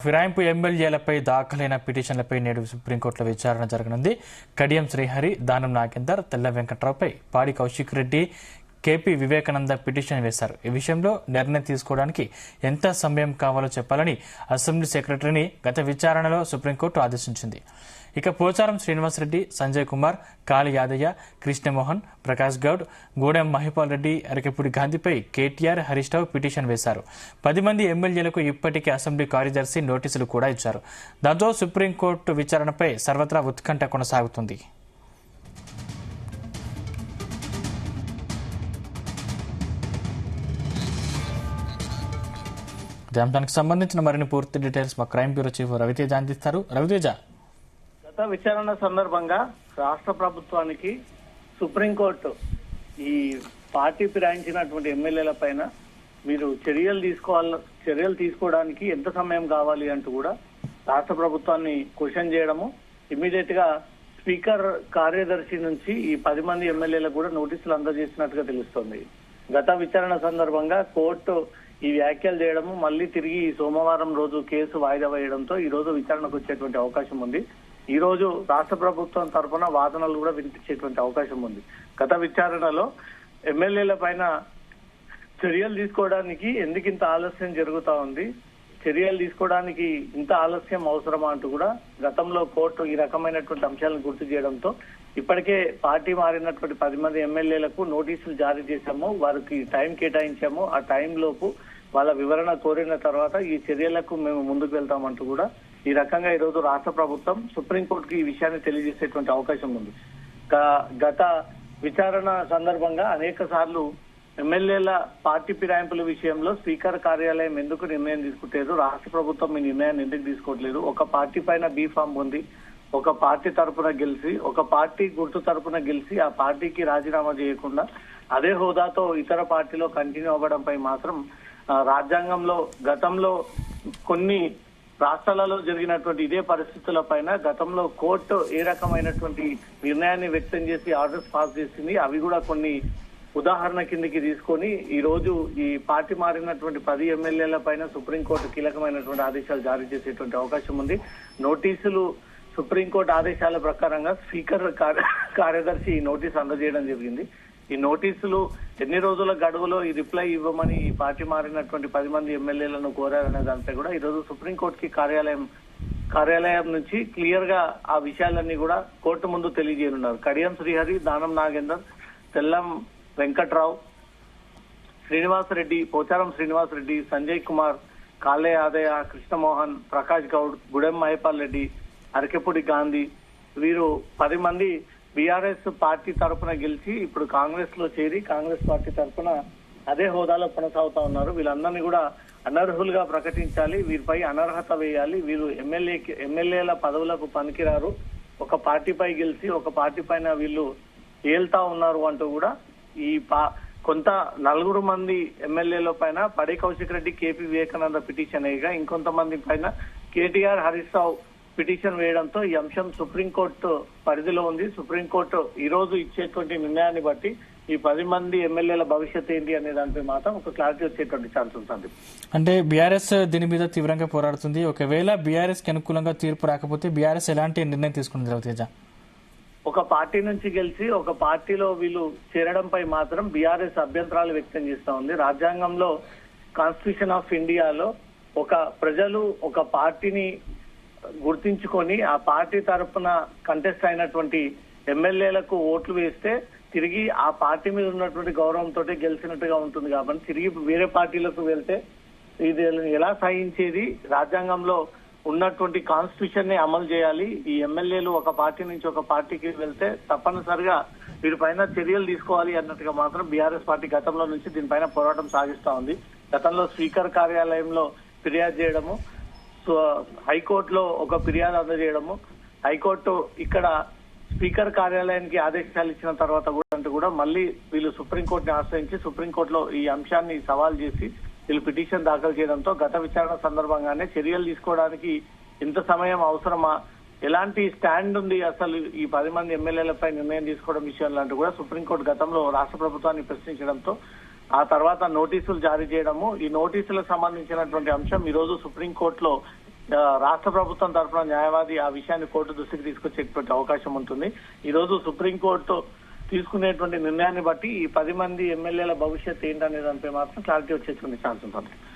ఫిరాయింపు ఎమ్మెల్యేలపై దాఖలైన పిటిషన్లపై నేడు సుప్రీంకోర్టులో విచారణ జరగనుంది. కడియం శ్రీహరి, దానం నాగేందర్, తెల్ల వెంకట్రావుపై పాడి కౌశిక్ రెడ్డి, కేపీ వివేకానంద పిటిషన్ వేశారు. ఈ విషయంలో నిర్ణయం తీసుకోవడానికి ఎంత సమయం కావాలో చెప్పాలని అసెంబ్లీ సెక్రటరీని గత విచారణలో సుప్రీంకోర్టు ఆదేశించింది. ఇక పోచారం శ్రీనివాసరెడ్డి, సంజయ్ కుమార్, కాళీ యాదయ్య, కృష్ణమోహన్, ప్రకాష్ గౌడ్, గూడెం మహిపాల్ రెడ్డి, అరకెపూడి గాంధీపై కేటీఆర్, హరీష్ రావు పిటిషన్ వేశారు. 10 మంది ఎమ్మెల్యేలకు ఇప్పటికే అసెంబ్లీ కార్యదర్శి నోటీసులు కూడా ఇచ్చారు. దాంతో సుప్రీంకోర్టు విచారణపై సర్వత్రా ఉత్కంఠ కొనసాగుతుంది. దానికి సంబంధించిన మరిన్ని పూర్తి డీటెయిల్స్ మా క్రైమ్ బ్యూరో చీఫ్ రవితేజ అందిస్తారు. రవితేజ, గత విచారణ సందర్భంగా రాష్ట్ర ప్రభుత్వానికి సుప్రీంకోర్టు ఈ పార్టీ ఫిరాయించినటువంటి ఎమ్మెల్యేల పైన మీరు చర్యలు తీసుకోవడానికి ఎంత సమయం కావాలి అంటూ కూడా రాష్ట్ర ప్రభుత్వాన్ని క్వశ్చన్ చేయడము, ఇమీడియట్ గా స్పీకర్ కార్యదర్శి నుంచి ఈ 10 మంది ఎమ్మెల్యేలకు కూడా నోటీసులు అందజేసినట్టుగా తెలుస్తోంది. గత విచారణ సందర్భంగా కోర్టు ఈ వ్యాఖ్యలు చేయడము, మళ్ళీ తిరిగి సోమవారం రోజు కేసు వాయిదా వేయడంతో ఈ రోజు విచారణకు వచ్చేటువంటి అవకాశం ఉంది. ఈ రోజు రాష్ట్ర ప్రభుత్వం తరఫున వాదనలు కూడా వినిపించేటువంటి అవకాశం ఉంది. గత విచారణలో ఎమ్మెల్యేల పైన చర్యలు తీసుకోవడానికి ఎందుకు ఇంత ఆలస్యం జరుగుతా ఉంది, చర్యలు తీసుకోవడానికి ఇంత ఆలస్యం అవసరమా అంటూ కూడా గతంలో కోర్టు ఈ రకమైనటువంటి అంశాలను గుర్తు చేయడంతో ఇప్పటికే పార్టీ మారినటువంటి 10 మంది ఎమ్మెల్యేలకు నోటీసులు జారీ చేశాము, వారికి టైం కేటాయించాము. ఆ టైం లోపు వాళ్ళ వివరణ కోరిన తర్వాత ఈ చర్యలకు మేము ముందుకు వెళ్తామంటూ కూడా ఈ రకంగా ఈ రోజు రాష్ట్ర ప్రభుత్వం సుప్రీంకోర్టుకి ఈ విషయాన్ని తెలియజేసేటువంటి అవకాశం ఉంది. గత విచారణ సందర్భంగా అనేక సార్లు ఎమ్మెల్యేల పార్టీ ఫిరాయింపుల విషయంలో స్పీకర్ కార్యాలయం ఎందుకు నిర్ణయం తీసుకుంటలేదు, రాష్ట్ర ప్రభుత్వం ఈ నిర్ణయాన్ని ఎందుకు తీసుకోవట్లేదు, ఒక పార్టీ పైన బీఫామ్ ఉంది, ఒక పార్టీ తరపున గెలిచి, ఒక పార్టీ గుర్తు తరపున గెలిచి ఆ పార్టీకి రాజీనామా చేయకుండా అదే హోదాతో ఇతర పార్టీలో కంటిన్యూ అవ్వడంపై మాత్రం రాజ్యాంగంలో గతంలో కొన్ని రాష్ట్రాలలో జరిగినటువంటి ఇదే పరిస్థితుల పైన గతంలో కోర్టు ఏ రకమైనటువంటి నిర్ణయాన్ని వ్యక్తం చేసి ఆర్డర్స్ పాస్ చేసింది, అవి కూడా కొన్ని ఉదాహరణ కిందకి తీసుకొని ఈ రోజు ఈ పార్టీ మారినటువంటి 10 ఎమ్మెల్యేల పైన సుప్రీంకోర్టు కీలకమైనటువంటి ఆదేశాలు జారీ చేసేటువంటి అవకాశం ఉంది. నోటీసులు సుప్రీంకోర్టు ఆదేశాల ప్రకారంగా స్పీకర్ కార్యదర్శి ఈ నోటీసు అందజేయడం జరిగింది. ఈ నోటీసులు ఎన్ని రోజుల గడువులో ఈ రిప్లై ఇవ్వమని ఈ పార్టీ మారినటువంటి 10 మంది ఎమ్మెల్యేలను కోరారనే దానిపై కూడా ఈ రోజు సుప్రీంకోర్టుకి కార్యాలయం నుంచి క్లియర్ గా ఆ విషయాలన్నీ కూడా కోర్టు ముందు తెలియజేయనున్నారు. కడియం శ్రీహరి, దానం నాగేందర్, తెల్లం వెంకట్రావు, శ్రీనివాసరెడ్డి, పోచారం శ్రీనివాసరెడ్డి, సంజయ్ కుమార్, కాళీ యాదయ్య, కృష్ణమోహన్, ప్రకాష్ గౌడ్, గుడెం మహిపాల్ రెడ్డి, అరకెపూడి గాంధీ, వీరు 10 మంది బీఆర్ఎస్ పార్టీ తరఫున గెలిచి ఇప్పుడు కాంగ్రెస్ లో చేరి కాంగ్రెస్ పార్టీ తరఫున అదే హోదాలో కొనసాగుతా ఉన్నారు. వీళ్ళందరినీ కూడా అనర్హులుగా ప్రకటించాలి, వీరిపై అనర్హత వేయాలి, వీరు ఎమ్మెల్యేల పదవులకు పనికిరారు, ఒక పార్టీపై గెలిచి ఒక పార్టీ పైన వీళ్ళు ఏల్తా ఉన్నారు అంటూ కూడా ఈ కొంత 4 మంది ఎమ్మెల్యేల పైన పాడి కౌశిక్ రెడ్డి, కేపీ వివేకానంద పిటిషన్ వేయగా ఇంకొంతమంది పైన కేటీఆర్, హరీష్ రావు పిటిషన్ వేయడంతో ఈ అంశం సుప్రీంకోర్టు పరిధిలో ఉంది. సుప్రీంకోర్టు ఈ రోజు ఇచ్చేటువంటి నిర్ణయాన్ని బట్టి ఈ 10 మంది ఎమ్మెల్యేల భవిష్యత్ ఏంటి అనే దానిపై మాత్రం ఒక క్లారిటీ వచ్చేటువంటి ఛాన్స్ ఉంటుంది. అంటే బీఆర్ఎస్ దీని మీద తీవ్రంగా పోరాడుతుంది. ఒకవేళ బీఆర్ఎస్ కి అనుకూలంగా తీర్పు రాకపోతే బీఆర్ఎస్ ఎలాంటి నిర్ణయం తీసుకుంటుంది రవితేజ? ఒక పార్టీ నుంచి గెలిచి ఒక పార్టీలో వీళ్ళు చేరడంపై మాత్రం బీఆర్ఎస్ అభ్యంతరాలు వ్యక్తం చేస్తా ఉంది. రాజ్యాంగంలో, కాన్స్టిట్యూషన్ ఆఫ్ ఇండియాలో ప్రజలు ఒక పార్టీని గుర్తించుకొని ఆ పార్టీ తరఫున కంటెస్ట్ అయినటువంటి ఎమ్మెల్యేలకు ఓట్లు వేస్తే తిరిగి ఆ పార్టీ మీద ఉన్నటువంటి గౌరవంతో గెలిచినట్టుగా ఉంటుంది. కాబట్టి తిరిగి వేరే పార్టీలకు వెళ్తే ఇది ఎలా సహించేది? రాజ్యాంగంలో ఉన్నటువంటి కాన్స్టిట్యూషన్ ని అమలు చేయాలి. ఈ ఎమ్మెల్యేలు ఒక పార్టీ నుంచి ఒక పార్టీకి వెళ్తే తప్పనిసరిగా వీరిపైన చర్యలు తీసుకోవాలి అన్నట్టుగా మాత్రం బీఆర్ఎస్ పార్టీ గతంలో నుంచి దీనిపైన పోరాటం సాగిస్తా ఉంది. గతంలో స్పీకర్ కార్యాలయంలో ఫిర్యాదు చేయడము, హైకోర్టులో ఒక ఫిర్యాదు అందజేయడము, హైకోర్టు ఇక్కడ స్పీకర్ కార్యాలయానికి ఆదేశాలు ఇచ్చిన తర్వాత కూడా మళ్ళీ వీళ్ళు సుప్రీంకోర్టుని ఆశ్రయించి సుప్రీంకోర్టులో ఈ అంశాన్ని సవాల్ చేసి వీళ్ళు పిటిషన్ దాఖలు చేయడంతో గత విచారణ సందర్భంగానే చర్యలు తీసుకోవడానికి ఇంత సమయం అవసరమా, ఎలాంటి స్టాండ్ ఉంది అసలు ఈ 10 మంది ఎమ్మెల్యేలపై నిర్ణయం తీసుకోవడం విషయంలో అంటూ కూడా సుప్రీంకోర్టు గతంలో రాష్ట్ర ప్రభుత్వాన్ని ప్రశ్నించడంతో ఆ తర్వాత నోటీసులు జారీ చేయడము, ఈ నోటీసులకు సంబంధించినటువంటి అంశం ఈ రోజు సుప్రీంకోర్టులో రాష్ట్ర ప్రభుత్వం తరఫున న్యాయవాది ఆ విషయాన్ని కోర్టు దృష్టికి తీసుకొచ్చేటువంటి అవకాశం ఉంటుంది. ఈ రోజు సుప్రీంకోర్టు తీసుకునేటువంటి నిర్ణయాన్ని బట్టి ఈ 10 మంది ఎమ్మెల్యేల భవిష్యత్ ఏంటనే దానిపై మాత్రం క్లారిటీ వచ్చేటువంటి ఛాన్స్ ఉంటుంది.